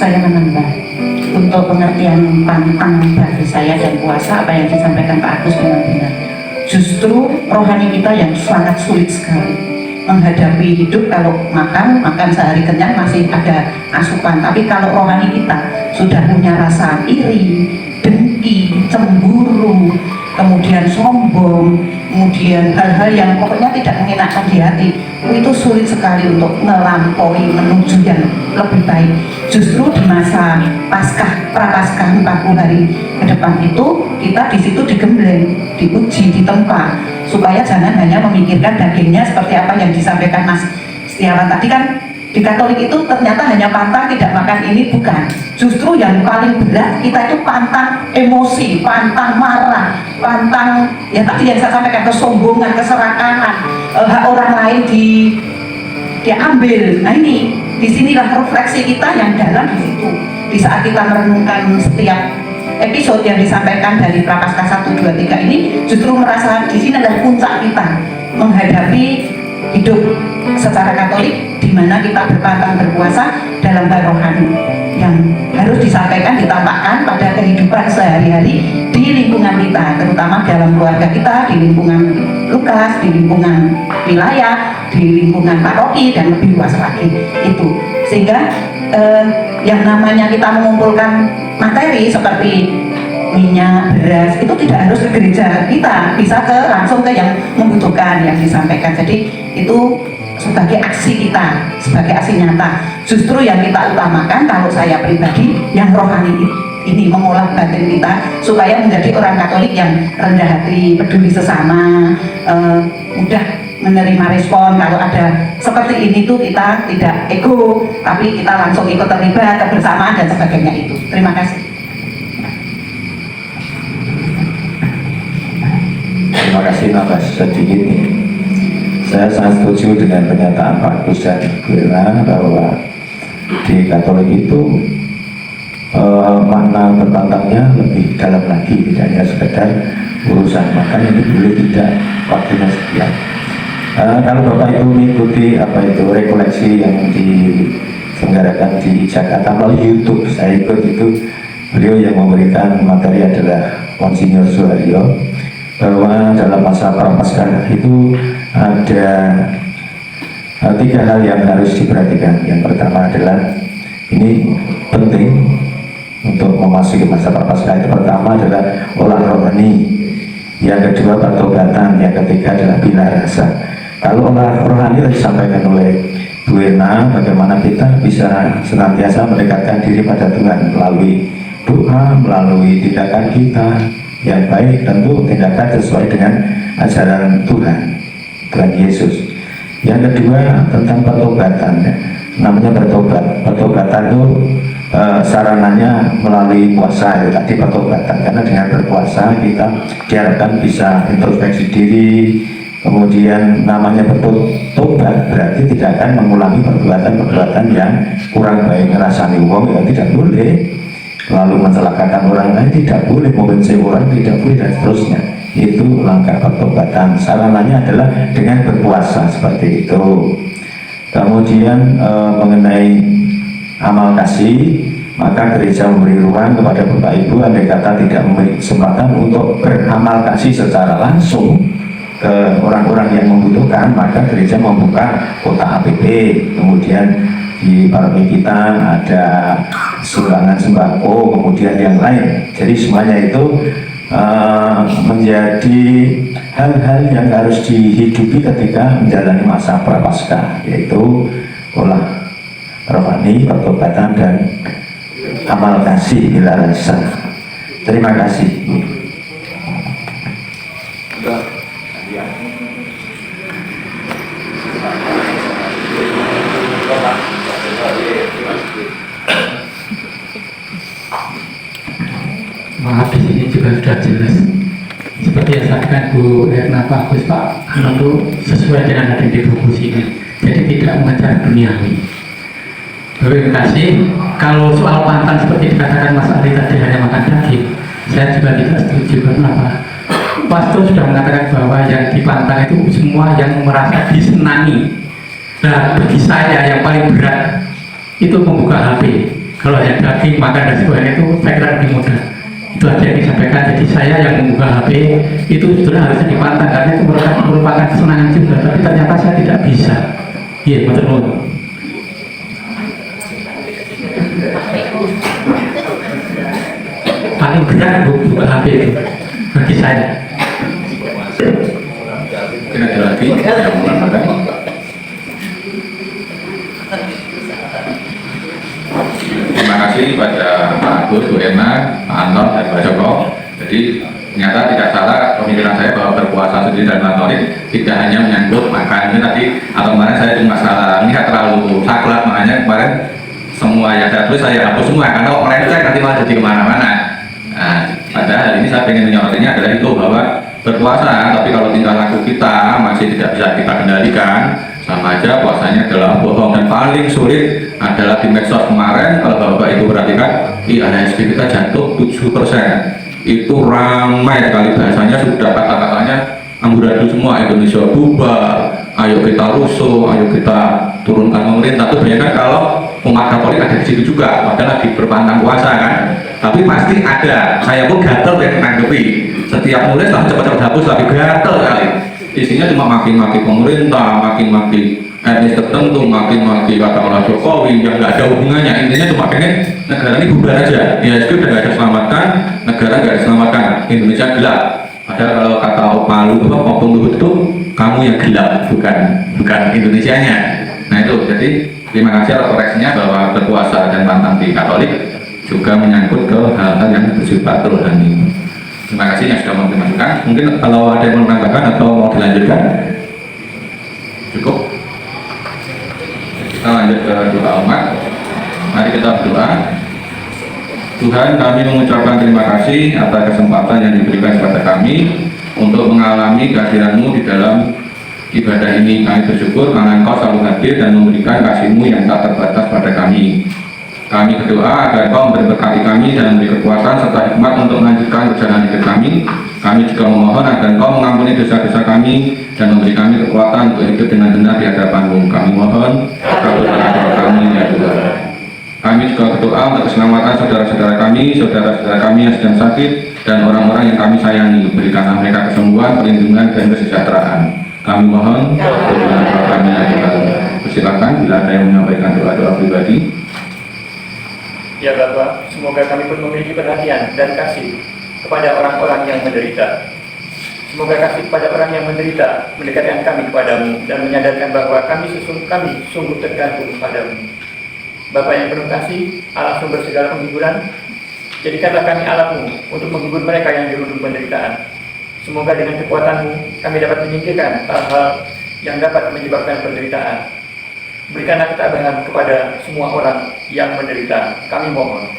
saya menambah untuk pengertian pantang bagi saya dan puasa, apa yang disampaikan Pak Agus memang benar. Justru rohani kita yang sangat sulit sekali menghadapi hidup. Kalau makan sehari kenyang masih ada asupan, tapi kalau rohani kita sudah punya rasa iri, dengki, cemburu, kemudian sombong, kemudian hal-hal yang pokoknya tidak mengenakan di hati, itu sulit sekali untuk melampaui menuju yang lebih baik. Justru di masa prapaskah 40 hari ke depan itu kita di situ digembleng, diuji, ditempa, supaya jangan hanya memikirkan dagingnya seperti apa yang disampaikan Mas Setiawan tadi kan. Di Katolik itu ternyata hanya pantang tidak makan ini, bukan. Justru yang paling berat kita itu pantang emosi, pantang marah, pantang ya tadi yang saya sampaikan, kesombongan, keserakahan, hak orang lain diambil. Nah ini disinilah refleksi kita yang dalam di situ. Di saat kita merenungkan setiap episode yang disampaikan dari Prapaskah 1, 2, 3 ini, justru merasa di sini adalah puncak kita menghadapi hidup secara Katolik, di mana kita berpantang berpuasa dalam hal rohani yang harus disampaikan, ditampakkan pada kehidupan sehari-hari di lingkungan kita, terutama dalam keluarga kita, di lingkungan Lukas, di lingkungan wilayah, di lingkungan paroki, dan lebih luas lagi itu. Sehingga yang namanya kita mengumpulkan materi seperti minyak, beras, itu tidak harus ke gereja kita, bisa langsung ke yang membutuhkan yang disampaikan. Jadi itu sebagai aksi kita, sebagai aksi nyata. Justru yang kita utamakan, kalau saya pribadi, yang rohani ini mengolah batin kita supaya menjadi orang Katolik yang rendah hati, peduli sesama, mudah menerima respon. Kalau ada seperti ini tuh kita tidak ego, tapi kita langsung ikut terlibat, kebersamaan dan sebagainya itu. Terima kasih. Terima kasih, nambah sedikit nih. Saya sangat setuju dengan pernyataan Pak Agus dan Bu Ella bahwa di Katolik itu makna berpantangnya lebih dalam lagi, tidak hanya sekedar urusan makan, itu boleh tidak waktunya sekian. Kalau Bapak Ibu mengikuti rekoleksi yang diselenggarakan di Jakarta melalui YouTube, saya ikut itu, beliau yang memberikan materi adalah Monsinyur Suharyo, bahwa dalam masa Prapaskah itu ada 3 hal yang harus diperhatikan. Yang pertama adalah, ini penting untuk memasuki masa Prapaskah, itu pertama adalah olah rohani, yang kedua pertobatan, yang ketiga adalah bila rasa. Kalau olah rohani disampaikan oleh Bu Ena, bagaimana kita bisa senantiasa mendekatkan diri pada Tuhan melalui doa, melalui tindakan kita yang baik, tentu tindakan sesuai dengan ajaran Tuhan Yesus. Yang kedua tentang pertobatan, ya. Namanya bertobat. Pertobatan itu sarananya melalui puasa, ya, tadi pertobatan, karena dengan berpuasa kita diharapkan bisa introspeksi diri. Kemudian namanya bertobat berarti tidak akan mengulangi perbuatan-perbuatan yang kurang baik, ngerasani wong ya tidak boleh, lalu mencelakakan orang lain tidak boleh, membenci orang tidak boleh, dan seterusnya. Itu langkah pertobatan. Sarananya adalah dengan berpuasa seperti itu. Kemudian mengenai amal kasih, maka gereja memberi ruang kepada Bapak Ibu andai kata tidak memberi kesempatan untuk beramal kasih secara langsung ke orang-orang yang membutuhkan, maka gereja membuka kotak APP. Kemudian di paroki kita ada sumbangan sembako, kemudian yang lain. Jadi semuanya itu menjadi hal-hal yang harus dihidupi ketika menjalani masa Prapaskah, yaitu olah rohani, pertobatan, dan amal kasih bila rasa. Terima kasih. Maaf, di sini juga sudah jelas. Seperti yang sampaikan Bu Erna, Pak Agus, Pak, itu sesuai dengan ada di buku sini. Jadi tidak mengejar duniawi. Terima kasih. Kalau soal pantang seperti dikatakan Mas Ali tadi hanya makan daging, saya juga tidak setuju. Kenapa? Pastor sudah mengatakan bahwa yang dipantang itu semua yang merasa disenangi. Nah, bagi saya yang paling berat itu membuka HP. Kalau hanya daging, makan dan sebagainya itu saya kira lebih mudah. Itu aja yang disampaikan. Jadi saya yang membuka HP itu sebetulnya harusnya dipantang karena itu merupakan kesenangan juga. Tapi ternyata saya tidak bisa. Iya, betul. Paling berat buka HP itu bagi saya. Mungkin ada lagi yang mau menambahkan? Terima kasih pada Pak Agus, Bu Emma, Pak Anton, dan Pak Joko. Jadi ternyata tidak salah pemikiran saya bahwa berpuasa sendiri dan Katolik tidak hanya menyangkut makan. Ini tadi atau kemarin saya cuma salah lihat terlalu saklat, makanya kemarin semua yang saya tulis saya hapus semua karena kalau melenceng nanti malah jadi kemana-mana. Nah, padahal ini saya ingin menyorotinya adalah itu bahwa berpuasa, tapi kalau tingkah laku kita masih tidak bisa kita kendalikan, sama aja puasanya adalah bohong. Dan paling sulit adalah di medsos kemarin, kalau Bapak Ibu perhatikan, IHSG kita jatuh 7%. Itu ramai sekali bahasanya, sudah kata-katanya amburadul semua, Indonesia bubar, ayo kita rusuh, ayo kita turunkan pemerintah. Itu bayangkan kalau umat Katolik ada di situ juga, padahal lagi berpantang puasa kan. Tapi pasti ada, saya pun gatel yang menanggapi. Setiap nulis lah cepat-cepat hapus, tapi gatel kali. Isinya cuma maki-maki pemerintah, maki-maki etnis tertentu, maki-maki kata-kata Jokowi yang nggak ada hubungannya. Intinya cuma pengen negara ini bubar aja. IHSG udah nggak ada selamatkan, negara nggak ada selamatkan, Indonesia gelap. Padahal kalau kata Palu Opung Luhut itu kamu yang gelap, bukan Indonesianya. Nah itu, jadi terima kasih atas koreksinya bahwa berpuasa dan pantang di Katolik juga menyangkut ke hal-hal yang bersifat rohani. Terima kasih yang sudah memberi masukan. Mungkin kalau ada yang mau menambahkan atau mau dilanjutkan, cukup. Kita lanjut ke doa umat. Mari kita berdoa. Tuhan, kami mengucapkan terima kasih atas kesempatan yang diberikan kepada kami untuk mengalami kehadiran-Mu di dalam ibadah ini. Kami bersyukur karena Engkau selalu hadir dan memberikan kasih-Mu yang tak terbatas pada kami. Kami berdoa agar Kau memberkati kami dan memberi kekuatan serta hikmat untuk melanjutkan perjalanan hidup kami. Kami juga memohon agar Kau mengampuni dosa-dosa kami dan memberi kami kekuatan untuk hidup dengan benar di hadapan-Mu. Kami mohon kabulkanlah doa kami ya Tuhan. Kami juga berdoa untuk keselamatan saudara-saudara kami yang sedang sakit dan orang-orang yang kami sayangi. Berikanlah mereka kesembuhan, perlindungan, dan kesejahteraan. Kami mohon kabulkanlah doa kami ya Tuhan. Persilakan bila ada yang menyampaikan doa-doa pribadi. Ya Bapa, semoga kami pun memiliki perhatian dan kasih kepada orang-orang yang menderita. Semoga kasih kepada orang yang menderita mendekatkan kami kepadamu dan menyadarkan bahwa kami sungguh tergantung kepadamu. Bapa yang penuh kasih, Allah sumber segala penghiburan, jadikanlah kami alatmu untuk menghibur mereka yang dirundung penderitaan. Semoga dengan kekuatanmu kami dapat menyingkirkan hal-hal yang dapat menyebabkan penderitaan. Berikanlah ketabahan kepada semua orang yang menderita. Kami mohon.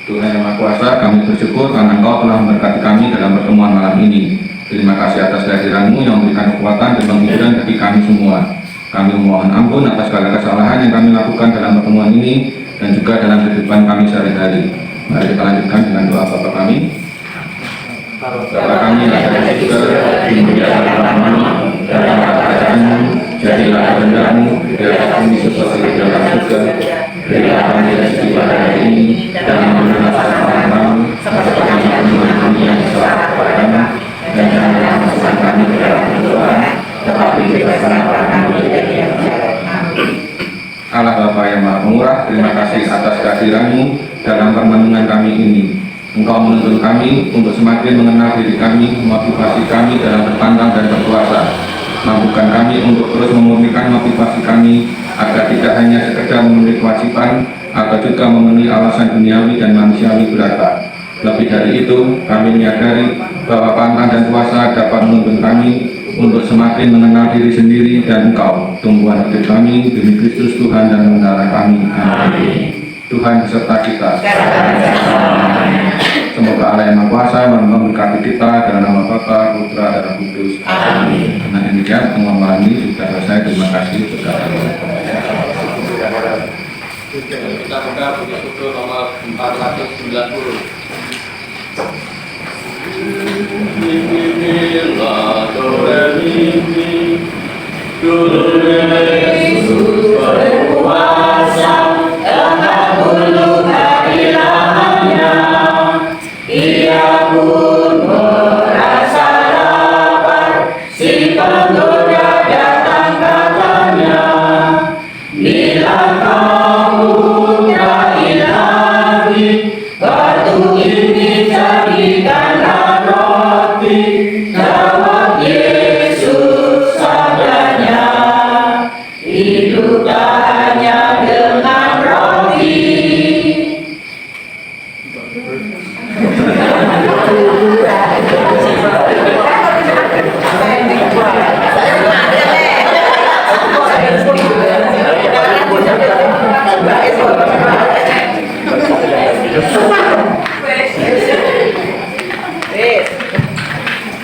Tuhan Yang Maha Kuasa, kami bersyukur karena Engkau telah memberkati kami dalam pertemuan malam ini. Terima kasih atas kehadiran-Mu yang memberikan kekuatan dan penghiburan bagi kami semua. Kami mohon ampun atas segala kesalahan yang kami lakukan dalam pertemuan ini dan juga dalam kehidupan kami sehari-hari. Mari kita lanjutkan dengan doa Bapa kami. Bapa kami yang ada di surga, dimuliakanlah namamu, datanglah kerajaanmu, jadilah kehendak-Mu di atas bumi seperti di dalam surga. Berilah kami rezeki pada hari ini, dan ampunilah kesalahan kami, seperti kami mengampuni yang salah kepada kami, dan janganlah masukkan kami ke dalam pencobaan, tetapi bebaskanlah kami dari yang jahat. Allah Bapa yang Maha Pemurah, terima kasih atas kehadiran-Mu dalam permenungan kami ini. Engkau menuntun kami untuk semakin mengenal diri kami, motivasi kami dalam berpantang dan berpuasa. Mampukan kami untuk terus memurnikan motivasi kami agar tidak hanya sekedar memenuhi kewajiban, agar juga memenuhi alasan duniawi dan manusiawi belaka. Lebih dari itu, kami menyadari bahwa pantang dan puasa dapat menuntun kami untuk semakin mengenal diri sendiri dan Engkau, tumbuhan hidup kami demi Kristus Tuhan dan Penggenalan kami. Amin. Tuhan beserta kita. Semoga Allah yang Maha Kuasa memberkati kita dalam nama Bapa, Putra, dan Roh Kudus. Amin. Nah demikian pertemuan malam ini sudah selesai. Terima kasih. Kita buka puji syukur nomor 490. Mi, mi, mi, la, do, re, mi, mi.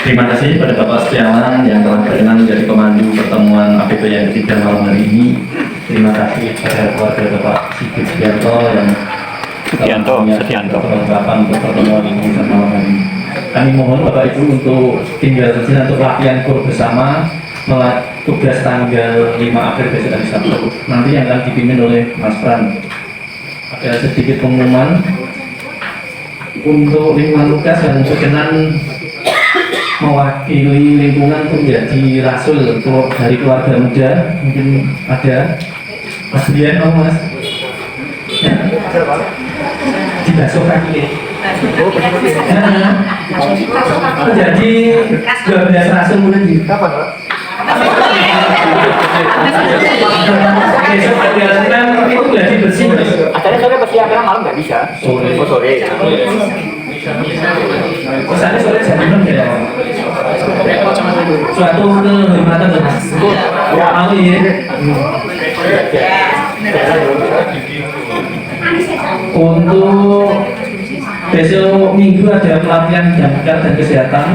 Terima kasih pada Bapak Setiawan yang telah berkenan menjadi pemandu pertemuan APP yang ketiga malam hari ini. Terima kasih pada keluarga Bapak Sigit Setianto yang Setianto perlengkapan untuk pertemuan ini malam hari ini. Kami mohon Bapak Ibu untuk tinggal sejenak untuk latihan kur bersama tugas tanggal 5 April besok hari Sabtu. Nanti yang akan dipimpin oleh Mas Pran. Ada sedikit pengumuman untuk lingkungan Lukas yang berkenan mewakili lingkungan untuk menjadi rasul dari keluarga muda. Mungkin ada Mas Dian, Mas ya. Dibasuh kaki jadi 12 rasul mulai di kapan Pak? Besok diharapkan itu jadi bersih. Acaranya sore pasti acara malam nggak bisa. Sore. Oh, sore. Kesannya sore jam 6 ya. Suatu kehormatan loh. Mau ya. Untuk besok minggu ada pelatihan damkar dan kesehatan.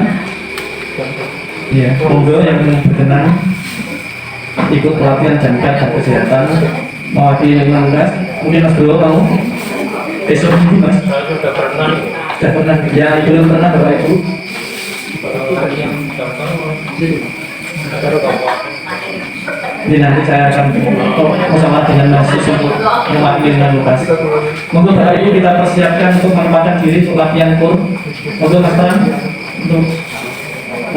Ya, monggo yang berkenan ikut pelatihan damkar dan kesehatan mewakili lingkungan Lukas. Mungkin Mas Bro kamu besok minggu Mas. Sudah pernah. Sudah pernah ya, belum pernah Bapak Ibu. Ini nanti saya akan bersama dengan Mas untuk mewakili lingkungan Lukas. Monggo Bapak Ibu kita persiapkan untuk menempatkan diri untuk latihan kur. Monggo Mas Tan untuk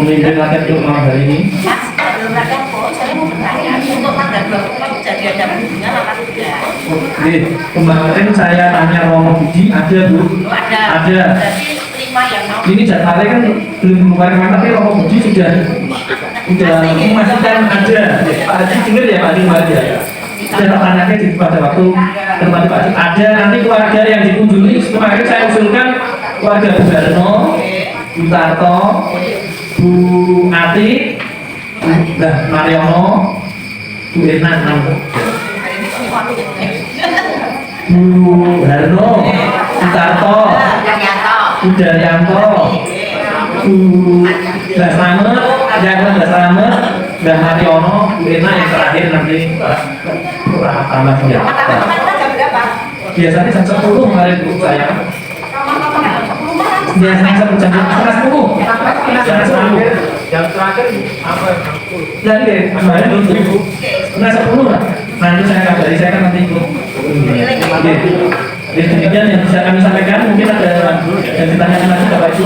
memimpin latihan kur malam hari ini. Mas, sebelum latihan kur, saya mau bertanya untuk tanggal 20 jadi ada hubungan apa tidak? Oke, kemarin saya tanya Romo Budi, ada Bu? Oh, ada. Ada. Berarti 5 yang mau. Ini jadwalnya kan belum keluar kemana, tapi Romo Budi sudah memastikan ada. Pak Haji dengar ya Pak Haji kemarin ya? Sudah pertanyaannya di pada waktu tempat Pak Haji. Ada nanti keluarga yang dikunjungi, kemarin saya usulkan keluarga Bu Garno, Bu Tarto, Bu Ati, Mbah Mariono, Bu Irna, Bu Harno, Bu Tarto, Bu Daryanto, Bu Mbah Slamet, Mbah Slamet, Mbah Mariono, Bu Irna yang terakhir nanti tambah ya. Biasanya jam 10 kemarin Bu saya. Biasanya jam 10. Yang terakhir apa? Jadi kemarin dulu setengah 10 lah. Nanti saya kabari, saya kan nanti ikut. Oke. Jadi demikian yang bisa kami sampaikan. Mungkin ada yang ditanyakan lagi Bapak Ibu.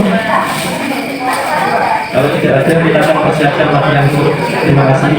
Kalau tidak ada kita akan persiapkan latihan. Terima kasih.